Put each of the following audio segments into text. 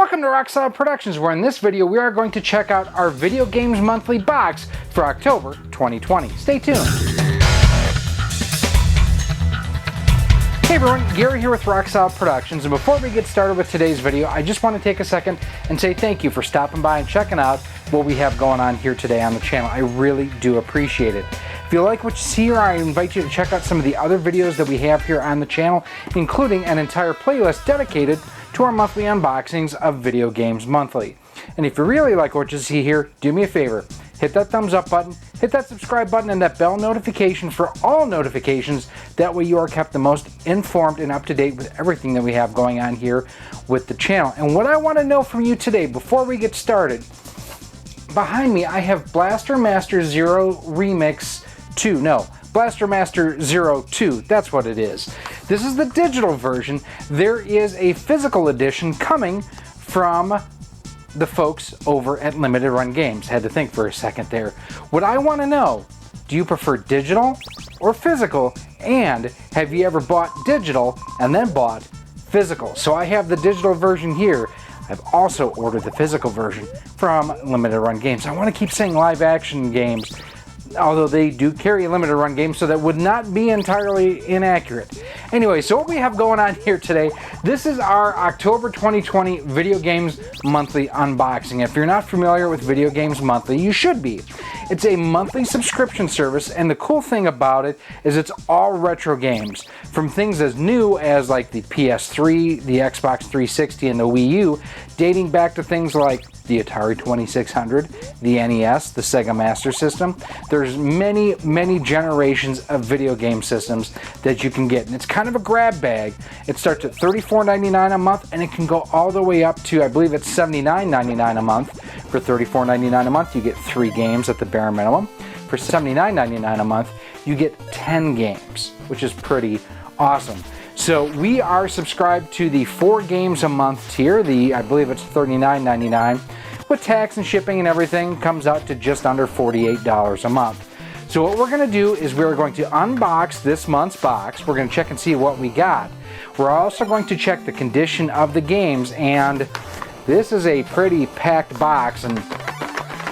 Welcome to Rockstar Productions, where in this video we are going to check out our Video Games Monthly box for October 2020. Stay tuned. Hey everyone, Gary here with Rockstar Productions, and before we get started with today's video, I just want to take a second and say thank you for stopping by and checking out what we have going on here today on the channel. I really do appreciate it. If you like what you see here, I invite you to check out some of the other videos that we have here on the channel, including an entire playlist dedicated to our monthly unboxings of Video Games Monthly. And if you really like what you see here, do me a favor. Hit that thumbs up button, hit that subscribe button, and that bell notification for all notifications. That way you are kept the most informed and up to date with everything that we have going on here with the channel. And what I want to know from you today, before we get started, behind me I have Blaster Master Zero Remix 2. No, Blaster Master Zero 2, that's what it is. This is the digital version. There is a physical edition coming from the folks over at Limited Run Games. Had to think for a second there. What I want to know, do you prefer digital or physical? And have you ever bought digital and then bought physical? So I have the digital version here. I've also ordered the physical version from Limited Run Games. I want to keep saying live action games, although they do carry Limited Run Games, so that would not be entirely inaccurate. Anyway, so what we have going on here today, this is our October 2020 Video Games Monthly unboxing. If you're not familiar with Video Games Monthly, you should be. It's a monthly subscription service, and the cool thing about it is it's all retro games. From things as new as like the PS3, the Xbox 360, and the Wii U, dating back to things like the Atari 2600, the NES, the Sega Master System. There's many generations of video game systems that you can get, and it's kind of a grab bag. It starts at $34.99 a month, and it can go all the way up to, I believe it's $79.99 a month. For $34.99 a month, you get 3 games at the bare minimum. For $79.99 a month, you get 10 games, which is pretty awesome. So we are subscribed to the 4 games a month tier. I believe it's $39.99. With tax and shipping and everything, comes out to just under $48 a month. So what we're going to do is we're going to unbox this month's box. We're going to check and see what we got. We're also going to check the condition of the games, and this is a pretty packed box, and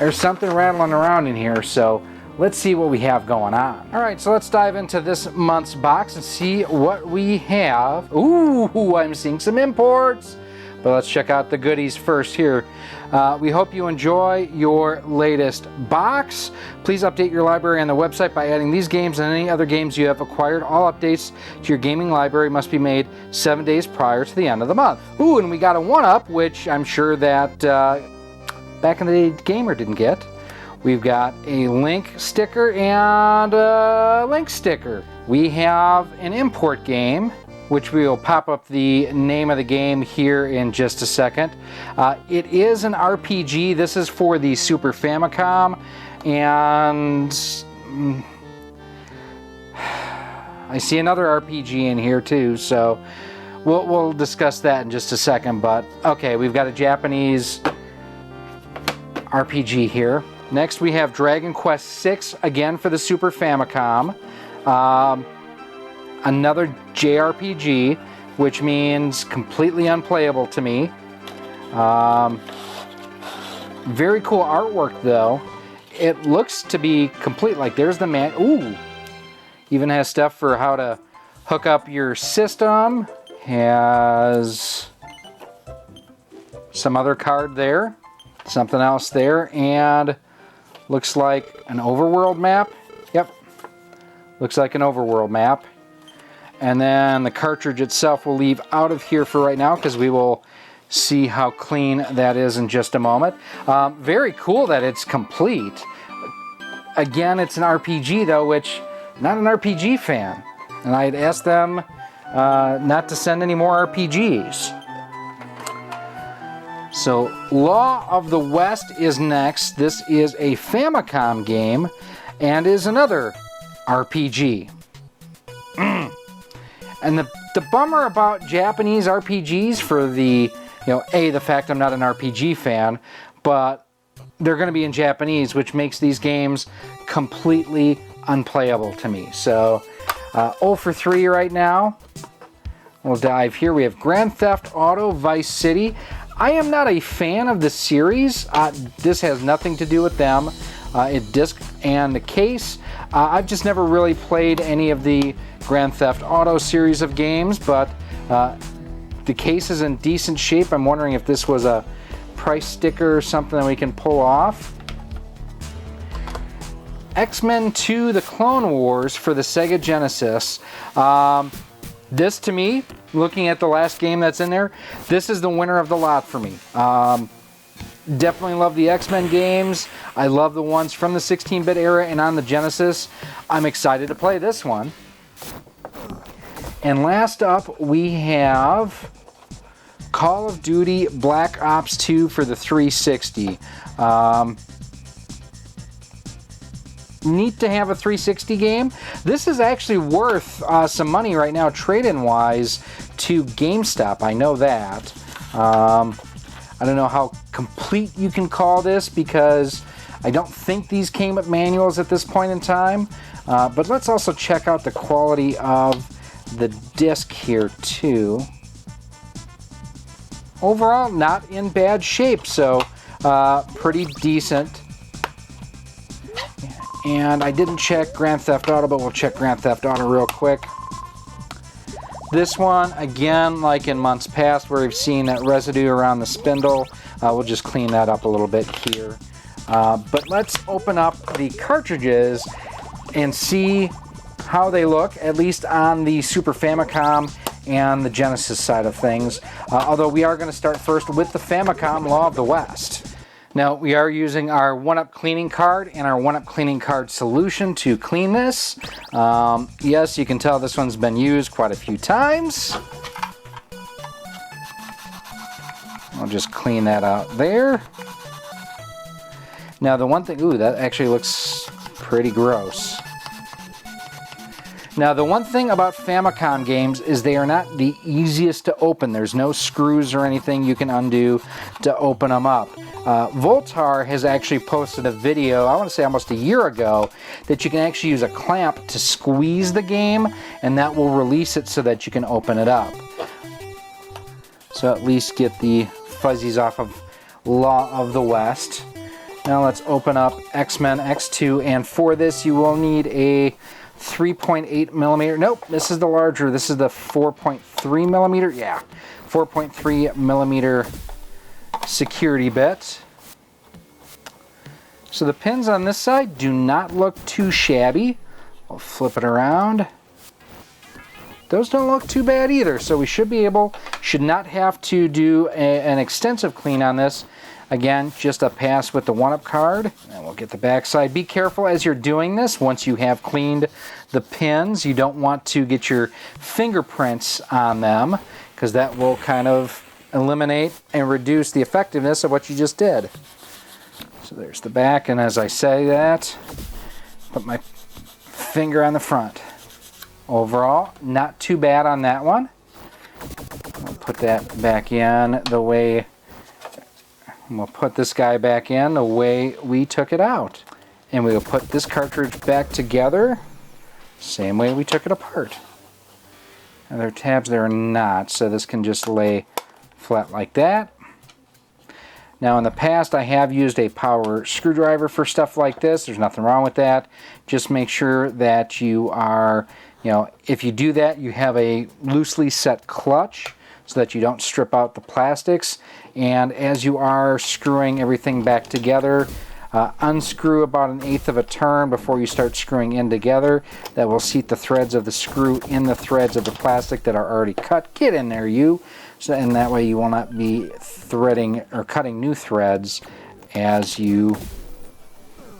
there's something rattling around in here, so let's see what we have going on. Alright, so let's dive into this month's box and see what we have. Ooh, I'm seeing some imports. But let's check out the goodies first here. We hope you enjoy your latest box. Please update your library on the website by adding these games and any other games you have acquired. All updates to your gaming library must be made 7 days prior to the end of the month. Ooh, and we got a 1-up, which I'm sure that back in the day Gamer didn't get. We've got a Link sticker and a Link sticker. We have an import game, which we will pop up the name of the game here in just a second. It is an RPG. This is for the Super Famicom, and I see another RPG in here too, so we'll discuss that in just a second. But okay, we've got a Japanese RPG here. Next we have Dragon Quest VI, again for the Super Famicom. Another JRPG, which means completely unplayable to me. Very cool artwork though. It looks to be complete, like there's the man. Ooh, even has stuff for how to hook up your system. Has some other card there, something else there, and looks like an overworld map. Yep, looks like an overworld map. And then the cartridge itself we'll leave out of here for right now, because we will see how clean that is in just a moment. Very cool that it's complete. Again, it's an RPG though, which I'm not an RPG fan. And I'd asked them not to send any more RPGs. So Law of the West is next. This is a Famicom game and is another RPG. And the bummer about Japanese RPGs for the fact I'm not an RPG fan, but they're going to be in Japanese, which makes these games completely unplayable to me. So 0 for 3 right now. We'll dive here. We have Grand Theft Auto Vice City. I am not a fan of the series. This has nothing to do with them. Disc and the case. I've just never really played any of the Grand Theft Auto series of games, but the case is in decent shape. I'm wondering if this was a price sticker or something that we can pull off. X-Men 2 The Clone Wars for the Sega Genesis. This, to me, looking at the last game that's in there, this is the winner of the lot for me. Definitely love the X-Men games. I love the ones from the 16-bit era and on the Genesis. I'm excited to play this one. And last up, we have Call of Duty Black Ops 2 for the 360. Neat to have a 360 game. This is actually worth some money right now, trade-in wise, to GameStop. I know that. I don't know how complete you can call this because I don't think these came with manuals at this point in time. But let's also check out the quality of the disc here too. Overall, not in bad shape, so pretty decent. And I didn't check Grand Theft Auto, but we'll check Grand Theft Auto real quick. This one, again, like in months past where we've seen that residue around the spindle, we'll just clean that up a little bit here. But let's open up the cartridges and see how they look, at least on the Super Famicom and the Genesis side of things. Although we are going to start first with the Famicom Law of the West. Now, we are using our 1-Up cleaning card and our 1-Up cleaning card solution to clean this. Yes, you can tell this one's been used quite a few times. I'll just clean that out there. Now, the one thing, ooh, that actually looks pretty gross. Now, the one thing about Famicom games is they are not the easiest to open. There's no screws or anything you can undo to open them up. Voltar has actually posted a video, I want to say almost a year ago, that you can actually use a clamp to squeeze the game, and that will release it so that you can open it up. So at least get the fuzzies off of Law of the West. Now let's open up X-Men X2, and for this you will need a 3.8 millimeter. Nope, this is the larger. This is the 4.3 millimeter. Yeah, 4.3 millimeter security bit. So the pins on this side do not look too shabby. I'll flip it around. Those don't look too bad either. So we should not have to do an extensive clean on this. Again, just a pass with the 1-Up card, and we'll get the back side. Be careful as you're doing this. Once you have cleaned the pins, you don't want to get your fingerprints on them, because that will kind of eliminate and reduce the effectiveness of what you just did. So there's the back, and as I say that, put my finger on the front. Overall, not too bad on that one. I'll put that back in the way. We'll put this guy back in the way we took it out. And we'll put this cartridge back together, same way we took it apart. Now there are tabs there are not, so this can just lay flat like that. Now in the past I have used a power screwdriver for stuff like this. There's nothing wrong with that. Just make sure that you are, if you do that, you have a loosely set clutch so that you don't strip out the plastics. And as you are screwing everything back together, unscrew about 1/8 of a turn before you start screwing in together. That will seat the threads of the screw in the threads of the plastic that are already cut. Get in there, you! So, and that way you will not be threading or cutting new threads as you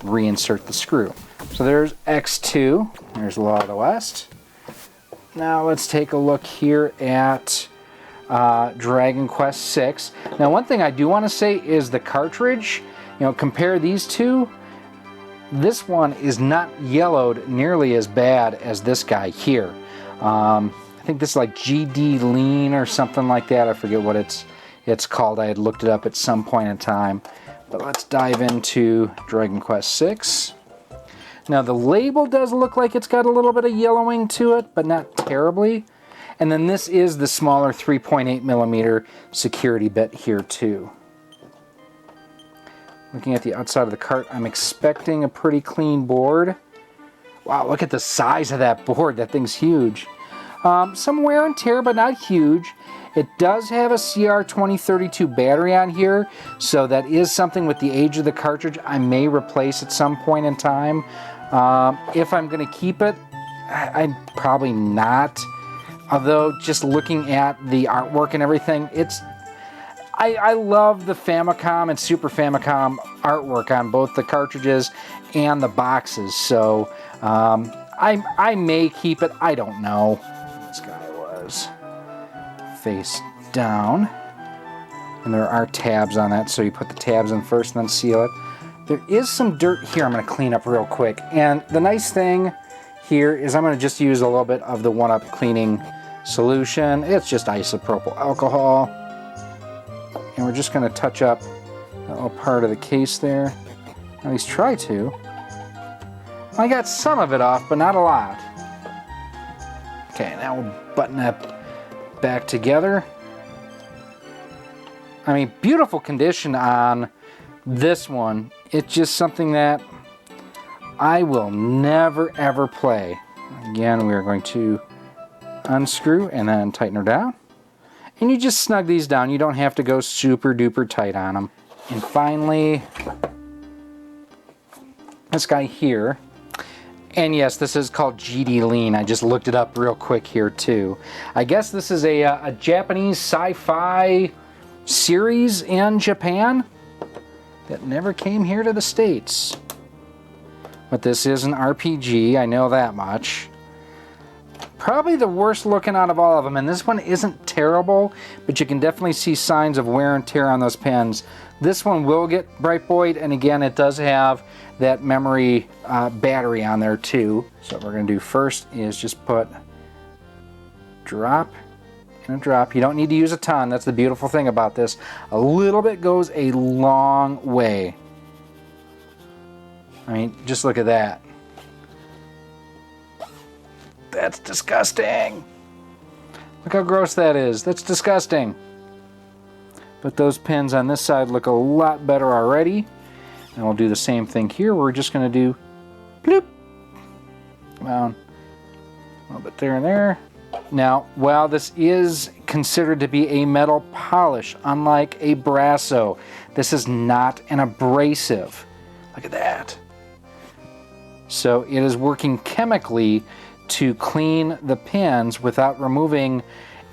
reinsert the screw. So there's X2. There's Law of the West. Now let's take a look here at Dragon Quest VI. Now one thing I do want to say is the cartridge, compare these two, this one is not yellowed nearly as bad as this guy here. I think this is like GdLeen or something like that. I forget what it's called. I had looked it up at some point in time. But let's dive into Dragon Quest VI. Now the label does look like it's got a little bit of yellowing to it, but not terribly. And then this is the smaller 3.8mm security bit here too. Looking at the outside of the cart, I'm expecting a pretty clean board. Wow, look at the size of that board. That thing's huge. Some wear and tear, but not huge. It does have a CR2032 battery on here, so that is something with the age of the cartridge I may replace at some point in time. If I'm going to keep it, I'm probably not. Although, just looking at the artwork and everything, I love the Famicom and Super Famicom artwork on both the cartridges and the boxes, so I may keep it. I don't know. This guy was face down, and there are tabs on that, so you put the tabs in first and then seal it. There is some dirt here I'm going to clean up real quick, and the nice thing here is I'm going to just use a little bit of the 1-Up cleaning solution. It's just isopropyl alcohol, and we're just going to touch up that little part of the case there, at least try to. I got some of it off, but not a lot. Okay, now we'll button that back together. I mean, beautiful condition on this one. It's just something that I will never ever play. Again, we are going to unscrew and then tighten her down. And you just snug these down. You don't have to go super duper tight on them. And finally, this guy here. And yes, this is called GdLeen. I just looked it up real quick here too. I guess this is a Japanese sci-fi series in Japan that never came here to the States. But this is an RPG, I know that much. Probably the worst looking out of all of them, and this one isn't terrible, but you can definitely see signs of wear and tear on those pens. This one will get bright buoyed, and again, it does have that memory battery on there too. So what we're going to do first is just put drop and a drop. You don't need to use a ton. That's the beautiful thing about this. A little bit goes a long way. I mean, just look at that. That's disgusting. Look how gross that is. That's disgusting. But those pens on this side look a lot better already. And we'll do the same thing here. We're just going to do bloop. Down a little bit there and there. Now, while this is considered to be a metal polish, unlike a Brasso, this is not an abrasive. Look at that. So it is working chemically to clean the pens without removing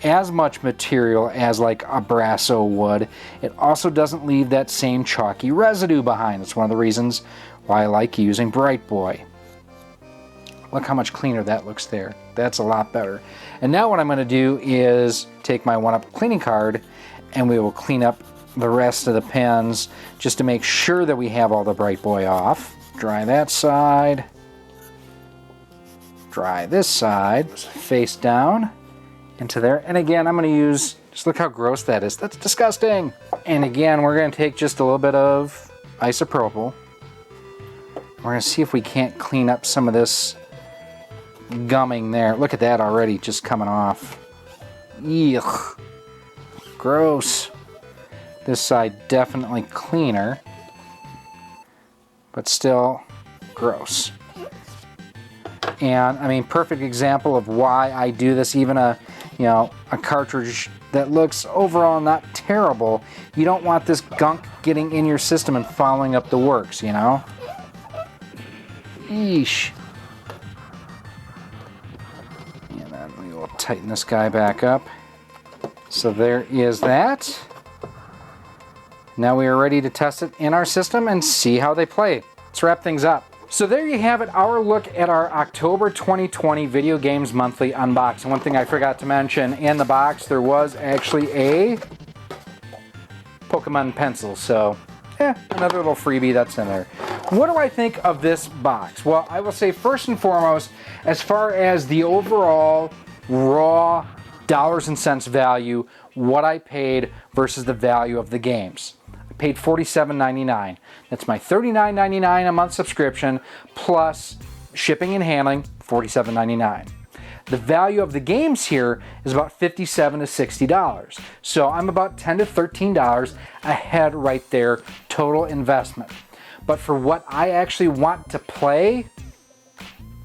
as much material as like a Brasso would. It also doesn't leave that same chalky residue behind. That's one of the reasons why I like using Bright Boy. Look how much cleaner that looks there. That's a lot better. And now what I'm going to do is take my 1-Up cleaning card and we will clean up the rest of the pens just to make sure that we have all the Bright Boy off. Dry that side. Dry this side, face down into there. And again, I'm going to use, just look how gross that is. That's disgusting. And again, we're going to take just a little bit of isopropyl. We're going to see if we can't clean up some of this gumming there. Look at that already just coming off. Yuck. Gross. This side definitely cleaner, but still gross. And I mean, perfect example of why I do this. Even a cartridge that looks overall not terrible, you don't want this gunk getting in your system and following up the works, you know? Yeesh. And then we will tighten this guy back up. So there is that. Now we are ready to test it in our system and see how they play. Let's wrap things up. So there you have it, our look at our October 2020 Video Games Monthly unbox. And one thing I forgot to mention, in the box there was actually a Pokemon pencil. So, another little freebie that's in there. What do I think of this box? Well, I will say first and foremost, as far as the overall raw dollars and cents value, what I paid versus the value of the games. Paid $47.99. That's my $39.99 a month subscription plus shipping and handling, $47.99. The value of the games here is about $57 to $60. So I'm about $10 to $13 ahead right there, total investment. But for what I actually want to play,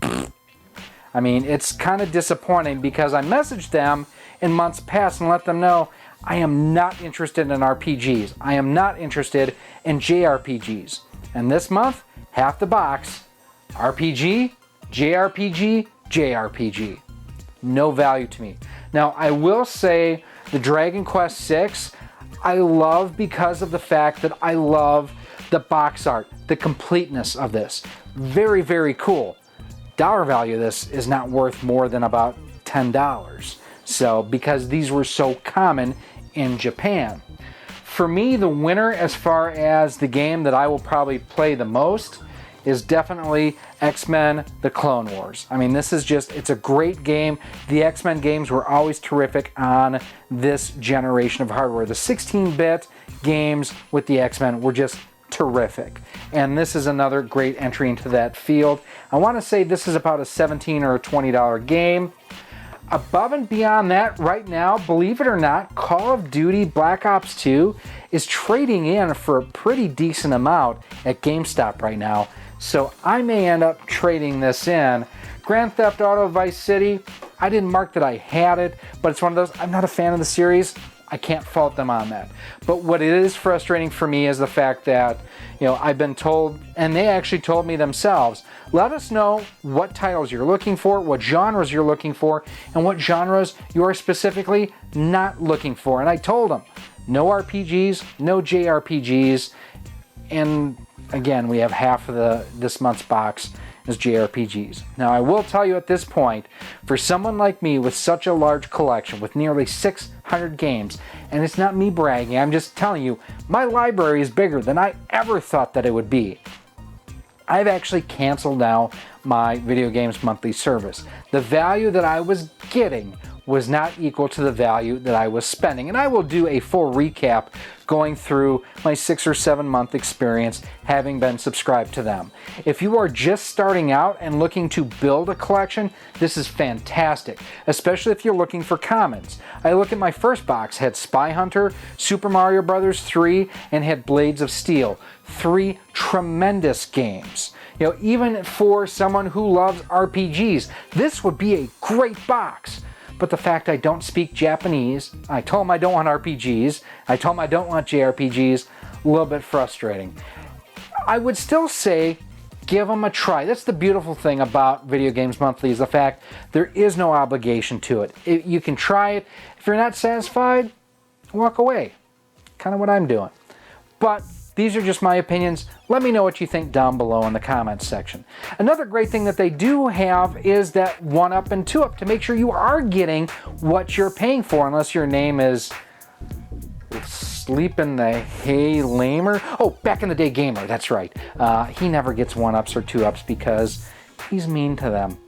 I mean, it's kind of disappointing because I messaged them in months past and let them know I am not interested in RPGs. I am not interested in JRPGs. And this month, half the box, RPG, JRPG, JRPG. No value to me. Now, I will say the Dragon Quest VI, I love because of the fact that I love the box art, the completeness of this. Very, very cool. Dollar value of this is not worth more than about $10. So, because these were so common in Japan. For me, the winner as far as the game that I will probably play the most is definitely X-Men The Clone Wars. I mean, this is just, it's a great game. The X-Men games were always terrific on this generation of hardware. The 16-bit games with the X-Men were just terrific. And this is another great entry into that field. I want to say this is about a $17 or a $20 game. Above and beyond that, right now, believe it or not, Call of Duty Black Ops 2 is trading in for a pretty decent amount at GameStop right now. So I may end up trading this in. Grand Theft Auto Vice City, I didn't mark that I had it, but it's one of those, I'm not a fan of the series. I can't fault them on that. But what it is frustrating for me is the fact that, you know, I've been told, and they actually told me themselves, let us know what titles you're looking for, what genres you're looking for, and what genres you are specifically not looking for. And I told them, no RPGs, no JRPGs, and again, we have half of this month's box is JRPGs. Now, I will tell you at this point, for someone like me with such a large collection, with nearly 600 games, and it's not me bragging, I'm just telling you, my library is bigger than I ever thought that it would be. I've actually canceled now my video games monthly service. The value that I was getting was not equal to the value that I was spending. And I will do a full recap going through my 6 or 7 month experience having been subscribed to them. If you are just starting out and looking to build a collection, this is fantastic, especially if you're looking for commons. I look at my first box, had Spy Hunter, Super Mario Bros. 3, and had Blades of Steel. 3 tremendous games. You know, even for someone who loves RPGs, this would be a great box. But the fact I don't speak Japanese, I told them I don't want RPGs, I told them I don't want JRPGs, a little bit frustrating. I would still say give them a try. That's the beautiful thing about Video Games Monthly is the fact there is no obligation to it. You can try it. If you're not satisfied, walk away. Kind of what I'm doing. But these are just my opinions. Let me know what you think down below in the comments section. Another great thing that they do have is that 1-up and 2-up to make sure you are getting what you're paying for, unless your name is Sleep in the Hay Lamer. Oh, Back in the Day Gamer, that's right. He never gets 1-ups or 2-ups because he's mean to them.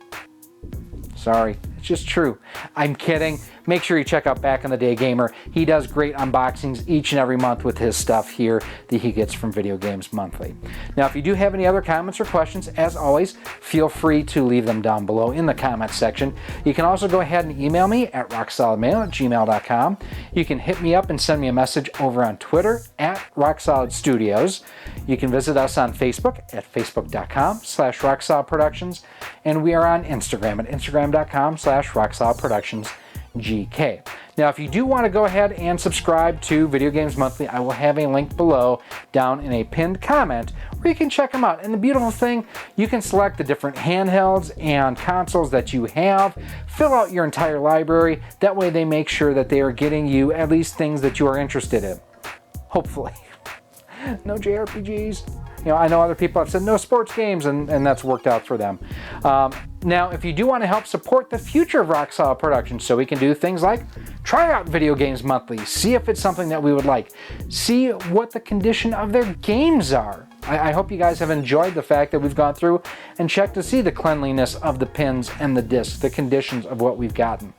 Sorry, it's just true. I'm kidding. Make sure you check out Back in the Day Gamer. He does great unboxings each and every month with his stuff here that he gets from Video Games Monthly. Now, if you do have any other comments or questions, as always, feel free to leave them down below in the comments section. You can also go ahead and email me at rocksolidmail@gmail.com. You can hit me up and send me a message over on Twitter at RockSolidStudios. You can visit us on Facebook at facebook.com/RockSolidProductions. And we are on Instagram at instagram.com/RockSolidProductionsGK. Now, if you do want to go ahead and subscribe to Video Games Monthly, I will have a link below down in a pinned comment where you can check them out. And the beautiful thing, you can select the different handhelds and consoles that you have, fill out your entire library. That way they make sure that they are getting you at least things that you are interested in. Hopefully. No JRPGs. You know, I know other people have said no sports games, and that's worked out for them. Now, if you do want to help support the future of Rock Solid Productions, so we can do things like try out Video Games Monthly, see if it's something that we would like, see what the condition of their games are. I hope you guys have enjoyed the fact that we've gone through and checked to see the cleanliness of the pins and the discs, the conditions of what we've gotten.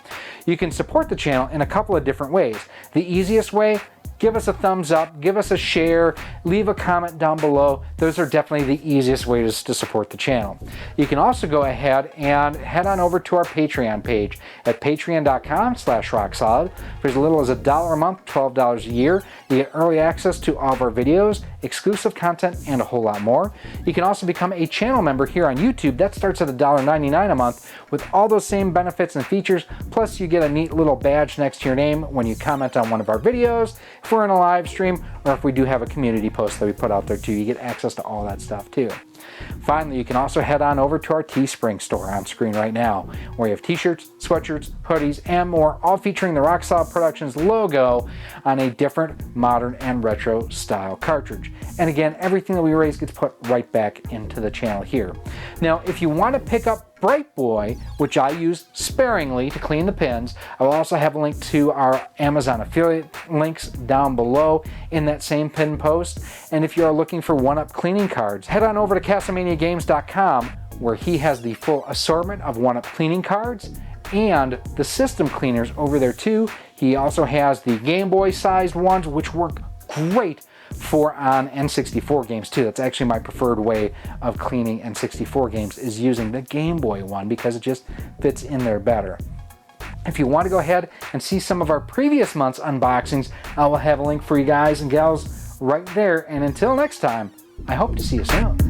You can support the channel in a couple of different ways. The easiest way give us a thumbs up, give us a share, leave a comment down below. Those are definitely the easiest ways to support the channel. You can also go ahead and head on over to our Patreon page at patreon.com/rocksolid. For as little as $1 a month, $12 a year, you get early access to all of our videos, exclusive content, and a whole lot more. You can also become a channel member here on YouTube. That starts at $1.99 a month with all those same benefits and features, plus you get a neat little badge next to your name when you comment on one of our videos, if we're in a live stream, or if we do have a community post that we put out there too. You get access to all that stuff too. Finally, you can also head on over to our Teespring store on screen right now, where you have t-shirts, sweatshirts, hoodies, and more, all featuring the Rock Solid Productions logo on a different modern and retro style cartridge. And again, everything that we raise gets put right back into the channel here. Now, if you want to pick up Bright Boy, which I use sparingly to clean the pins, I will also have a link to our Amazon affiliate links down below in that same pin post. And if you are looking for one-up cleaning cards, head on over to CastleManiaGames.com, where he has the full assortment of one-up cleaning cards and the system cleaners over there too. He also has the Game Boy sized ones, which work great for on N64 games too. That's actually my preferred way of cleaning N64 games, is using the Game Boy one, because it just fits in there better. If you want to go ahead and see some of our previous month's unboxings, I will have a link for you guys and gals right there. And until next time, I hope to see you soon.